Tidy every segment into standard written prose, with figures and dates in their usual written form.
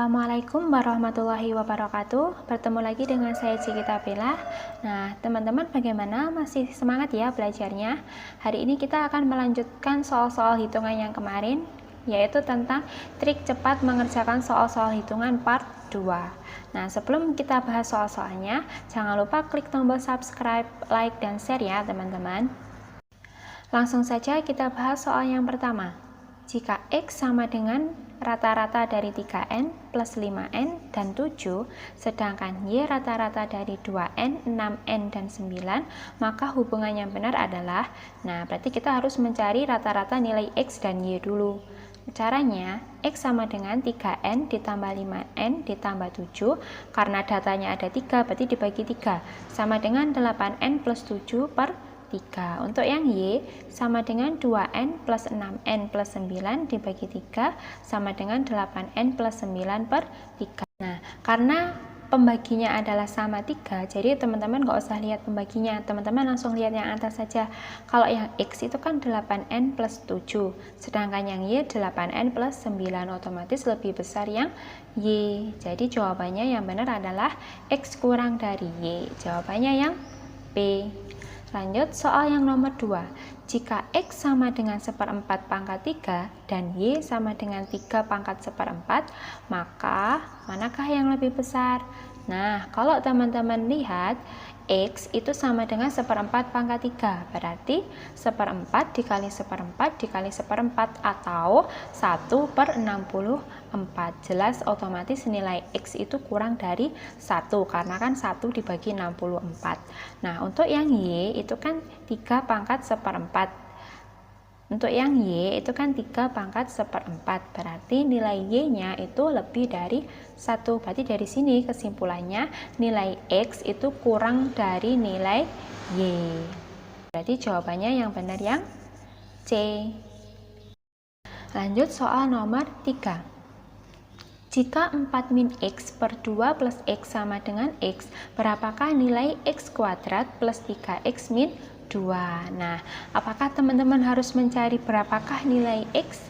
Assalamualaikum warahmatullahi wabarakatuh. Bertemu lagi dengan saya Cikita Bella. Nah, teman-teman bagaimana? Masih semangat ya belajarnya? Hari ini kita akan melanjutkan soal-soal hitungan yang kemarin, yaitu tentang trik cepat mengerjakan soal-soal hitungan part 2. Nah, sebelum kita bahas soal-soalnya, jangan lupa klik tombol subscribe, like, dan share ya teman-teman. Langsung saja kita bahas soal yang pertama. Jika X sama dengan rata-rata dari 3N plus 5N dan 7, sedangkan Y rata-rata dari 2N, 6N, dan 9, maka hubungan yang benar adalah, nah berarti kita harus mencari rata-rata nilai X dan Y dulu. Caranya, X sama dengan 3N ditambah 5N ditambah 7, karena datanya ada 3, berarti dibagi 3, sama dengan 8N plus 7 per 3. Untuk yang Y sama dengan 2N plus 6N plus 9 dibagi 3 sama dengan 8N plus 9 per 3. Nah, karena pembaginya adalah sama 3, jadi teman-teman nggak usah lihat pembaginya, teman-teman langsung lihat yang atas saja. Kalau yang X itu kan 8N plus 7, sedangkan yang Y 8N plus 9, otomatis lebih besar yang Y. Jadi jawabannya yang benar adalah X kurang dari Y. Jawabannya yang B. Lanjut soal yang nomor 2. Jika X sama dengan 1/4 pangkat 3 dan Y sama dengan 3 pangkat 1/4, maka manakah yang lebih besar? Nah, kalau teman-teman lihat, X itu sama dengan 1/4 pangkat 3, berarti 1/4 dikali 1/4 dikali 1/4 atau 1/64. Jelas otomatis nilai X itu kurang dari 1, karena kan 1 dibagi 64. Nah, untuk yang Y itu kan 3 pangkat 1/4. Untuk yang Y itu kan 3 pangkat 1/4, berarti nilai Y-nya itu lebih dari 1. Berarti dari sini kesimpulannya nilai X itu kurang dari nilai Y. Berarti jawabannya yang benar yang C. Lanjut soal nomor 3. Jika 4 min X per 2 plus X sama dengan X, berapakah nilai X kuadrat plus 3X min 2? Nah, apakah teman-teman harus mencari berapakah nilai X?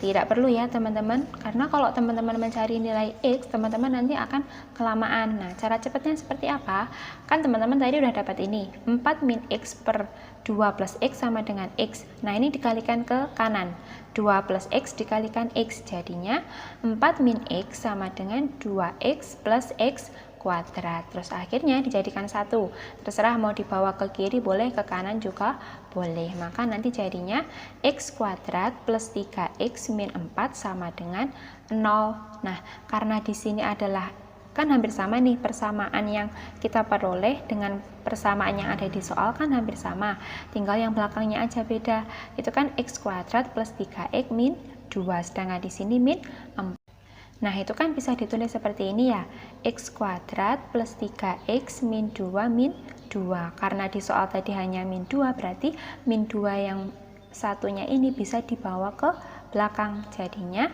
Tidak perlu ya teman-teman, karena kalau teman-teman mencari nilai X, teman-teman nanti akan kelamaan. Nah, cara cepatnya seperti apa? Kan teman-teman tadi udah dapat ini, 4 min X per 2 plus X sama dengan X. Nah, ini dikalikan ke kanan, 2 plus X dikalikan X, jadinya 4 min X sama dengan 2X plus X kuadrat. Terus akhirnya dijadikan 1. Terserah mau dibawa ke kiri boleh, ke kanan juga boleh. Maka nanti jadinya X kuadrat plus 3X min 4 sama dengan 0. Nah, karena di sini adalah kan hampir sama nih, persamaan yang kita peroleh dengan persamaan yang ada di soal kan hampir sama, tinggal yang belakangnya aja beda. Itu kan X kuadrat plus 3X min 2, sedangkan di sini min 4. Nah, itu kan bisa ditulis seperti ini ya, X kuadrat plus 3X min 2 min 2. Karena di soal tadi hanya min 2, berarti min 2 yang satunya ini bisa dibawa ke belakang. Jadinya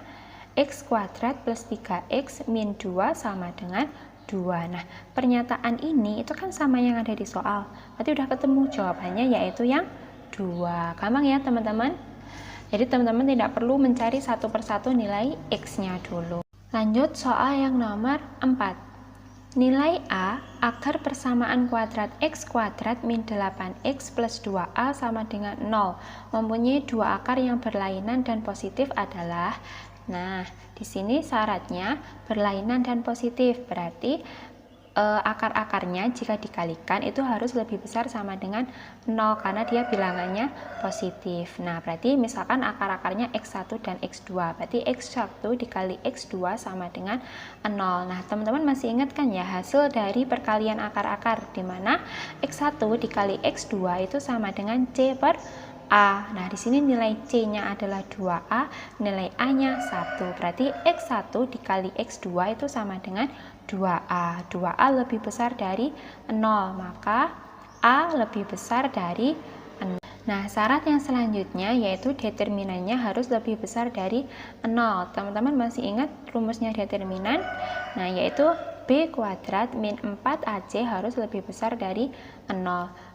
X kuadrat plus 3X min 2 sama dengan 2. Nah, pernyataan ini itu kan sama yang ada di soal. Berarti udah ketemu jawabannya, yaitu yang 2. Gampang ya teman-teman? Jadi teman-teman tidak perlu mencari satu persatu nilai X-nya dulu. Lanjut soal yang nomor 4. Nilai A akar persamaan kuadrat X kuadrat min 8X plus 2A sama dengan 0 mempunyai dua akar yang berlainan dan positif adalah, nah di sini syaratnya berlainan dan positif, berarti akar-akarnya jika dikalikan itu harus lebih besar sama dengan 0 karena dia bilangannya positif. Nah, berarti misalkan akar-akarnya X1 dan X2, berarti X1 dikali X2 sama dengan 0. Nah, teman-teman masih ingat kan ya hasil dari perkalian akar-akar, di mana X1 dikali X2 itu sama dengan C per A. Nah, di sini nilai C-nya adalah 2A, nilai A-nya 1. Berarti X1 dikali X2 itu sama dengan 2A. 2A lebih besar dari 0, maka A lebih besar dari 0. Nah, syarat yang selanjutnya yaitu determinannya harus lebih besar dari 0. Teman-teman masih ingat rumusnya determinan? Nah, yaitu B kuadrat min 4AC harus lebih besar dari 0.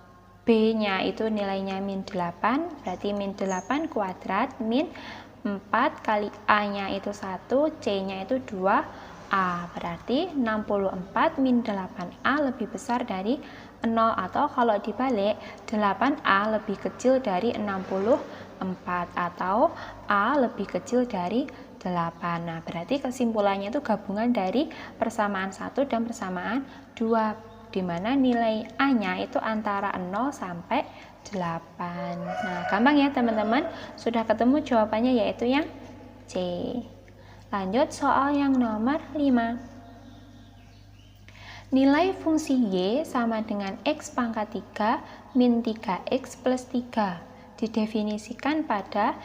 B-nya itu nilainya min 8, berarti min 8 kuadrat min 4 kali A-nya itu 1, C-nya itu 2 A. Berarti 64 min 8A lebih besar dari 0, atau kalau dibalik 8A lebih kecil dari 64 atau A lebih kecil dari 8. Nah, berarti kesimpulannya itu gabungan dari persamaan 1 dan persamaan 2, di mana nilai A-nya itu antara 0 sampai 8. Nah, gampang ya teman-teman. Sudah ketemu jawabannya, yaitu yang C. Lanjut soal yang nomor 5. Nilai fungsi Y sama dengan X pangkat 3 min 3X plus 3 didefinisikan pada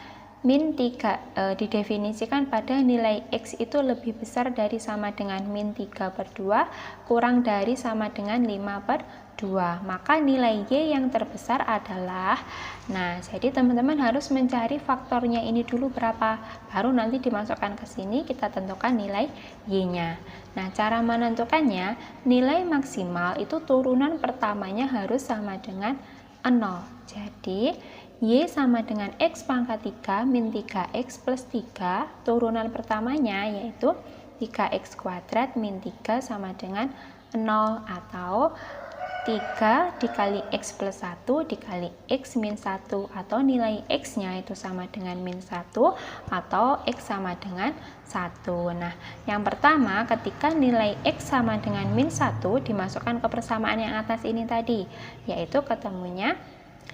didefinisikan pada nilai X itu lebih besar dari sama dengan min 3/2 kurang dari sama dengan 5/2. Maka nilai Y yang terbesar adalah, nah jadi teman-teman harus mencari faktornya ini dulu berapa, baru nanti dimasukkan ke sini kita tentukan nilai Y-nya. Nah, cara menentukannya, nilai maksimal itu turunan pertamanya harus sama dengan 0. Jadi Y sama dengan X pangkat 3 min 3X plus 3, turunan pertamanya yaitu 3X kuadrat min 3 sama dengan 0, atau 3 dikali X plus 1 dikali X min 1, atau nilai X-nya itu sama dengan min 1 atau X sama dengan 1. Nah, yang pertama ketika nilai X sama dengan min 1 dimasukkan ke persamaan yang atas ini tadi, yaitu ketemunya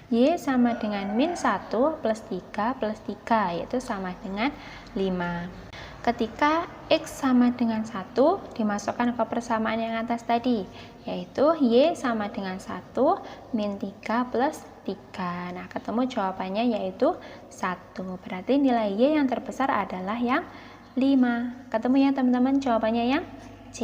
Y sama dengan min 1 plus 3 plus 3, yaitu sama dengan 5. Ketika X sama dengan 1 dimasukkan ke persamaan yang atas tadi, yaitu Y sama dengan 1 min 3 plus 3. Nah, ketemu jawabannya yaitu 1. Berarti nilai Y yang terbesar adalah yang 5. Ketemu ya teman-teman, jawabannya yang C.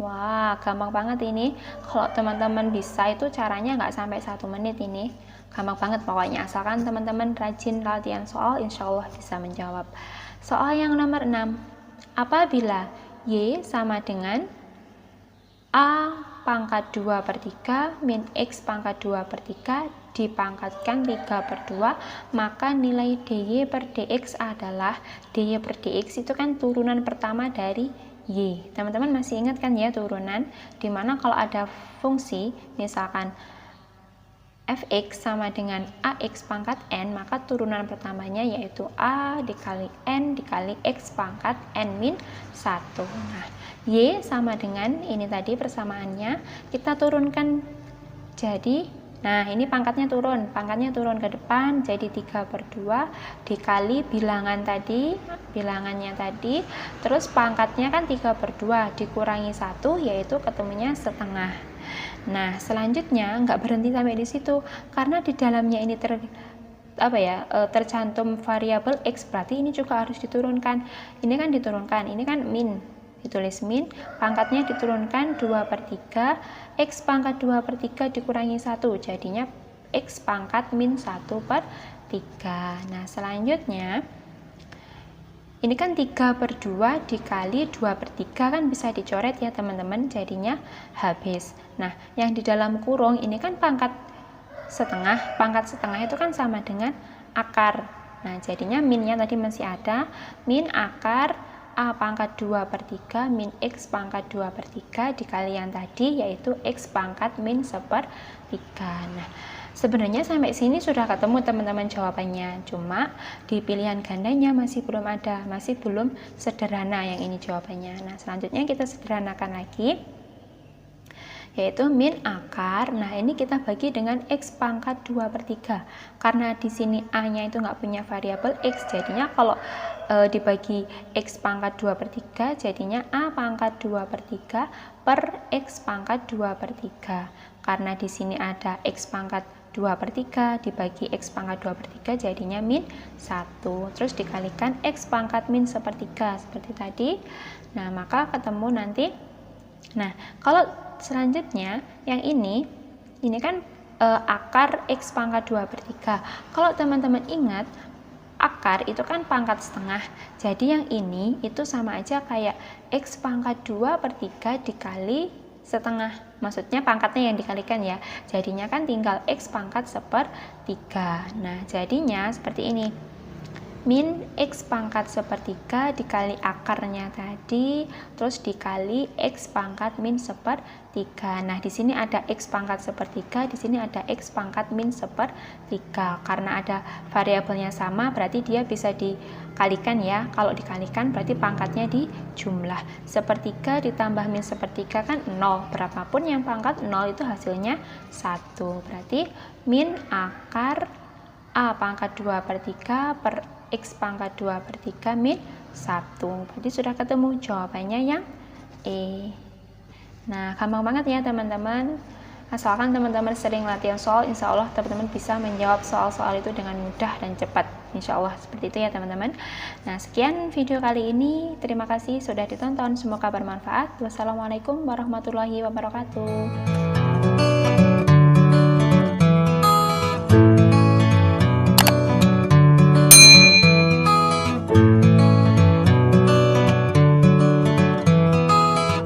Wah, gampang banget ini. Kalau teman-teman bisa itu caranya nggak sampai 1 menit ini. Gampang banget pokoknya, asalkan teman-teman rajin latihan soal, insya Allah bisa menjawab. Soal yang nomor 6. Apabila Y sama dengan A pangkat 2/3 min X pangkat 2/3 dipangkatkan 3/2, maka nilai dy per dx adalah, dy per dx itu kan turunan pertama dari Y. Teman-teman masih ingat kan ya turunan, dimana kalau ada fungsi misalkan fx sama dengan ax pangkat n, maka turunan pertamanya yaitu a dikali n dikali x pangkat n min 1. Nah, y sama dengan ini tadi persamaannya kita turunkan, jadi nah ini pangkatnya turun ke depan, jadi 3/2 dikali bilangannya tadi, terus pangkatnya kan 3/2 dikurangi 1, yaitu ketemunya setengah. Nah, selanjutnya nggak berhenti sampai di situ, karena di dalamnya ini tercantum variabel X, berarti ini juga harus diturunkan. Ini kan diturunkan, ini kan min, ditulis min, pangkatnya diturunkan 2/3, X pangkat 2/3 dikurangi 1, jadinya X pangkat min 1/3. Nah, selanjutnya ini kan 3/2 dikali 2/3 kan bisa dicoret ya teman-teman, jadinya habis. Nah, yang di dalam kurung ini kan pangkat setengah itu kan sama dengan akar. Nah, jadinya minnya tadi masih ada, min akar A pangkat 2/3 min X pangkat 2/3 dikali yang tadi yaitu X pangkat min 1/3. Nah, sebenarnya sampai sini sudah ketemu teman-teman jawabannya, cuma di pilihan gandanya masih belum ada, masih belum sederhana yang ini jawabannya. Nah, selanjutnya kita sederhanakan lagi, yaitu min akar. Nah, ini kita bagi dengan X pangkat 2/3, karena di sini A-nya itu nggak punya variabel X, jadinya kalau dibagi X pangkat 2/3 jadinya A pangkat 2/3 per X pangkat 2/3. Karena di sini ada X pangkat 2/3 dibagi X pangkat 2/3 jadinya min 1, terus dikalikan X pangkat min 1/3 seperti tadi. Nah, maka ketemu nanti. Nah, kalau selanjutnya yang ini kan akar X pangkat 2/3. Kalau teman-teman ingat, akar itu kan pangkat setengah, jadi yang ini itu sama aja kayak X pangkat 2/3 dikali setengah, maksudnya pangkatnya yang dikalikan ya, jadinya kan tinggal X pangkat 1/3. Nah, jadinya seperti ini, min X pangkat sepertiga dikali akarnya tadi, terus dikali X pangkat min sepertiga. Nah, di sini ada X pangkat sepertiga, di sini ada X pangkat min sepertiga. Karena ada variabelnya sama, berarti dia bisa dikalikan ya. Kalau dikalikan berarti pangkatnya dijumlah. Sepertiga ditambah min sepertiga kan 0. Berapapun yang pangkat 0 itu hasilnya 1. Berarti min akar A pangkat 2/3 per X pangkat 2/3 min 1. Berarti sudah ketemu jawabannya yang E. Nah, gampang banget ya teman-teman. Asalkan teman-teman sering latihan soal, insya Allah teman-teman bisa menjawab soal-soal itu dengan mudah dan cepat. Insya Allah seperti itu ya teman-teman. Nah, sekian video kali ini. Terima kasih sudah ditonton. Semoga bermanfaat. Wassalamualaikum warahmatullahi wabarakatuh.